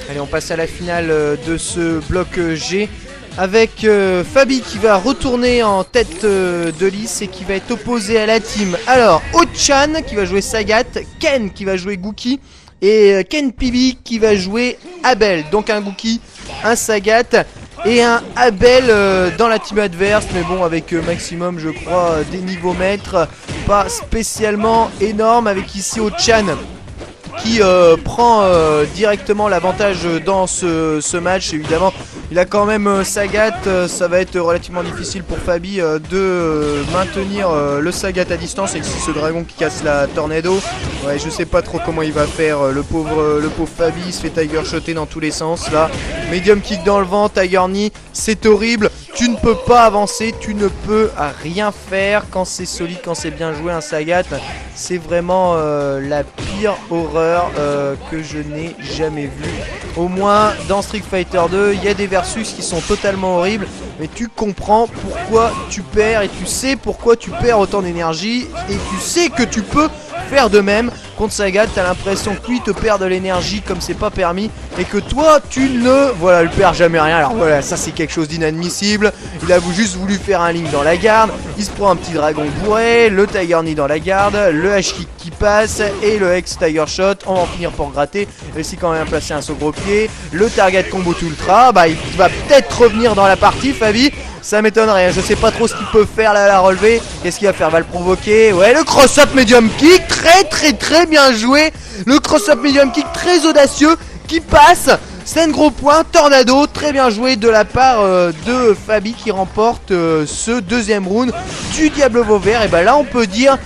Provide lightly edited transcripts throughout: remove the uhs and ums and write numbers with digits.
Allez, on passe à la finale de ce bloc G. Avec Fabi qui va retourner en tête de liste et qui va être opposé à la team. Alors, Ochan qui va jouer Sagat, Ken qui va jouer Gookie et Ken Pibi qui va jouer Abel. Donc un Gookie, un Sagat et un Abel dans la team adverse. Mais bon, avec maximum, je crois, des niveaumètres pas spécialement énormes. Avec ici Ochan qui prend directement l'avantage dans ce match. Évidemment, il a quand même Sagat, ça va être relativement difficile pour Fabi de maintenir le Sagat à distance. Et si ce dragon qui casse la tornado, ouais, je sais pas trop comment il va faire. Le pauvre Fabi, il se fait tiger shotter dans tous les sens là. Medium kick dans le vent, tiger knee, c'est horrible. Tu ne peux pas avancer, tu ne peux rien faire quand c'est solide, quand c'est bien joué. Un Sagat, c'est vraiment la pire horreur que je n'ai jamais vue. Au moins dans Street Fighter 2, il y a des versus qui sont totalement horribles, mais tu comprends pourquoi tu perds et tu sais pourquoi tu perds autant d'énergie et tu sais que tu peux faire de même. Contre Sagat, t'as l'impression que lui te perd de l'énergie comme c'est pas permis et que toi tu ne le perds jamais rien. Alors voilà, ça c'est quelque chose d'inadmissible. Il a juste voulu faire un link dans la garde, il se prend un petit dragon bourré, le tiger knee dans la garde, le H-kick qui passe et le X tiger shot. On va en finir pour gratter. Il réussit quand même à placer un saut gros pied, le target combo tout ultra. Bah il va peut-être revenir dans la partie, Fabi. Ça m'étonnerait, je sais pas trop ce qu'il peut faire là à la relever. Qu'est-ce qu'il va faire? Va le provoquer. Ouais, le cross-up medium kick, très bien joué. Le cross-up medium kick très audacieux qui passe. C'est un gros point, tornado, très bien joué de la part de Fabi qui remporte ce deuxième round du Diable Vauvert. Et bah là on peut dire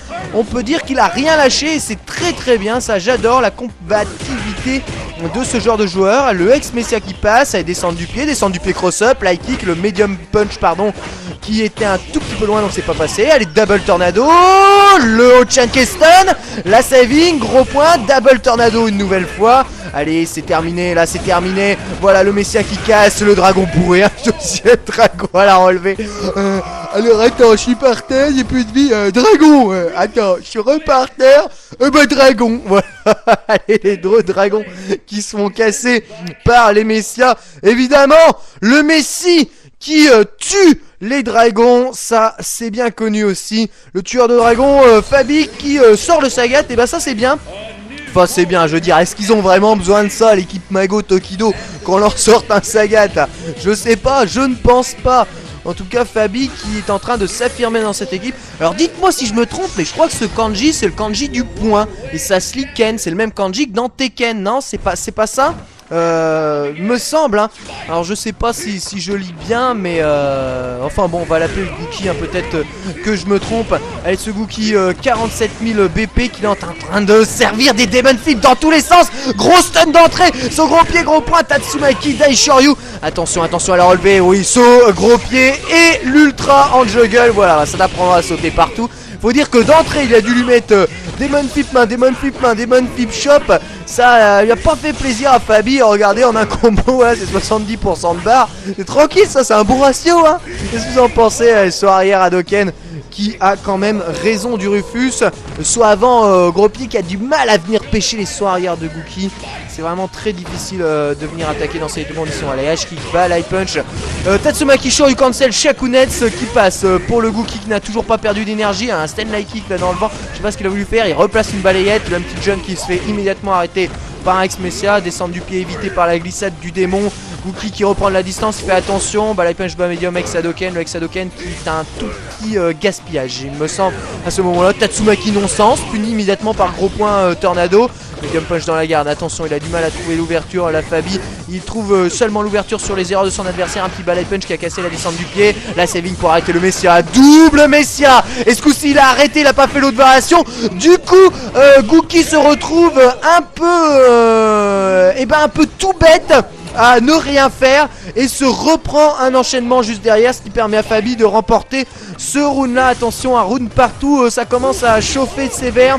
qu'il a rien lâché et c'est très bien, ça j'adore la combativité de ce genre de joueur. Le ex-Messia qui passe, elle descend du pied cross-up, light kick, le medium punch pardon, qui était un tout petit peu loin donc c'est pas passé. Allez, double tornado, le Ochan Keston, la saving, gros point, double tornado une nouvelle fois. Allez, c'est terminé, là c'est terminé. Voilà le Messia qui casse, le dragon bourré, un deuxième dragon à la relever. Alors attends, je suis par terre, j'ai plus de vie, dragon. Attends, je suis repar terre, dragon. Voilà, allez les deux dragons qui se font casser par les Messias. Évidemment, le Messi qui tue les dragons, ça c'est bien connu aussi. Le tueur de dragons, Fabi qui sort le Sagat, et bah ça c'est bien. Enfin c'est bien, je veux dire, est-ce qu'ils ont vraiment besoin de ça, l'équipe Mago Tokido, qu'on leur sorte un Sagat? Je sais pas, je ne pense pas. En tout cas Fabi qui est en train de s'affirmer dans cette équipe. Alors dites-moi si je me trompe, mais je crois que ce kanji c'est le kanji du point. Et ça se lit Ken, c'est le même kanji que dans Tekken, non? C'est pas ça? Me semble hein. Alors je sais pas si je lis bien, mais enfin bon, on va l'appeler le Gookie hein, peut-être que je me trompe. Allez, ce Gookie 47 000 BP qui est en train de servir des Demon Flip dans tous les sens. Gros stun d'entrée, son gros pied, gros point, Tatsumaki Daishoryu. Attention à la relever, oui, saut, gros pied et l'ultra en juggle. Voilà, ça t'apprendra à sauter partout. Faut dire que d'entrée il a dû lui mettre Demon Flip main, Demon Flip shop. Ça lui a pas fait plaisir à Fabi. Regardez, en un combo, hein, c'est 70% de barre. C'est tranquille, ça c'est un bon ratio hein. Qu'est-ce que vous en pensez? Soit arrière Hadoken qui a quand même raison du Rufus. Soit avant Gros Pied qui a du mal à venir pêcher les sauts arrière de Gookie. C'est vraiment très difficile de venir attaquer dans ces conditions. Allez, H-kick, bas, light punch, Tatsumaki Shoryu cancel, Shakunets qui passe pour le Gookie qui n'a toujours pas perdu d'énergie. Un stand light kick là dans le vent, je sais pas ce qu'il a voulu faire. Il replace une balayette, le petit jeune qui se fait immédiatement arrêter par un ex-Messia, descendre du pied évité par la glissade du démon. Gookie qui reprend de la distance, il fait attention, light punch bas medium ex-Hadoken, le ex-Hadoken qui est un tout petit gaspillage il me semble à ce moment là. Tatsumaki non-sens, puni immédiatement par gros point tornado. Medium punch dans la garde, attention, il a du mal à trouver l'ouverture, la Fabi, il trouve seulement l'ouverture sur les erreurs de son adversaire, un petit balai punch qui a cassé la descente du pied, la saving pour arrêter le Messia, double Messia, et ce coup-ci il a arrêté, il a pas fait l'autre variation, du coup Gookie se retrouve un peu tout bête à ne rien faire et se reprend un enchaînement juste derrière, ce qui permet à Fabi de remporter ce round là. Attention, un round partout, ça commence à chauffer sévère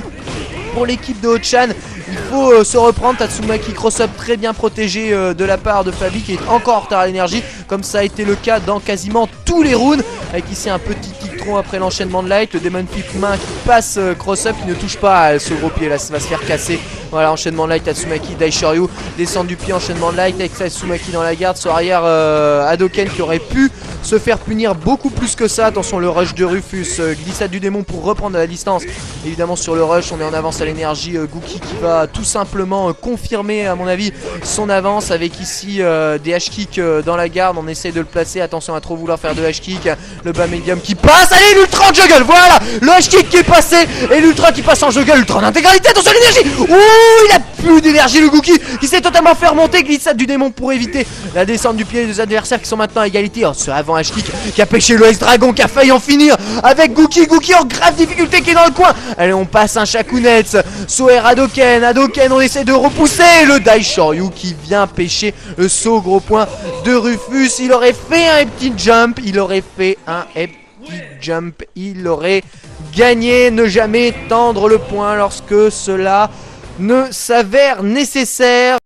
pour l'équipe de Ochan. Il faut se reprendre. Tatsumaki cross-up très bien protégé de la part de Fabi qui est encore en retard à l'énergie, comme ça a été le cas dans quasiment tous les rounds. Avec ici un petit kick-tron après l'enchaînement de light. Le Demon Flip main qui passe cross-up, il ne touche pas à ce gros pied là, ça va se faire casser Voilà, enchaînement de light, Tatsumaki, Daishoryu, descend du pied, enchaînement de light avec Tatsumaki dans la garde, sur arrière Hadoken qui aurait pu se faire punir beaucoup plus que ça. Attention le rush de Rufus, glissade du démon pour reprendre de la distance. Évidemment sur le rush, on est en avance à l'énergie, Gouki qui va tout simplement confirmer à mon avis son avance avec ici des H-kicks dans la garde. On essaie de le placer, attention à trop vouloir faire de H-kick. Le bas médium qui passe, allez l'ultra en juggle, voilà le H-kick qui est passé et l'ultra qui passe en juggle, ultra en intégralité, attention à l'énergie. Ouh, il a plus d'énergie le Gouki qui s'est totalement fait remonter, glissade du démon pour éviter la descente du pied des adversaires qui sont maintenant à égalité. Oh, ce avant H-kick qui a pêché le S-Dragon qui a failli en finir avec Gouki en grave difficulté qui est dans le coin. Allez, on passe un Shakunetsu, Soer Hadoken, on essaie de repousser le Daishoryu qui vient pêcher le saut gros point de Rufus. Il aurait fait un petit jump, il aurait gagné. Ne jamais tendre le point lorsque cela ne s'avère nécessaire.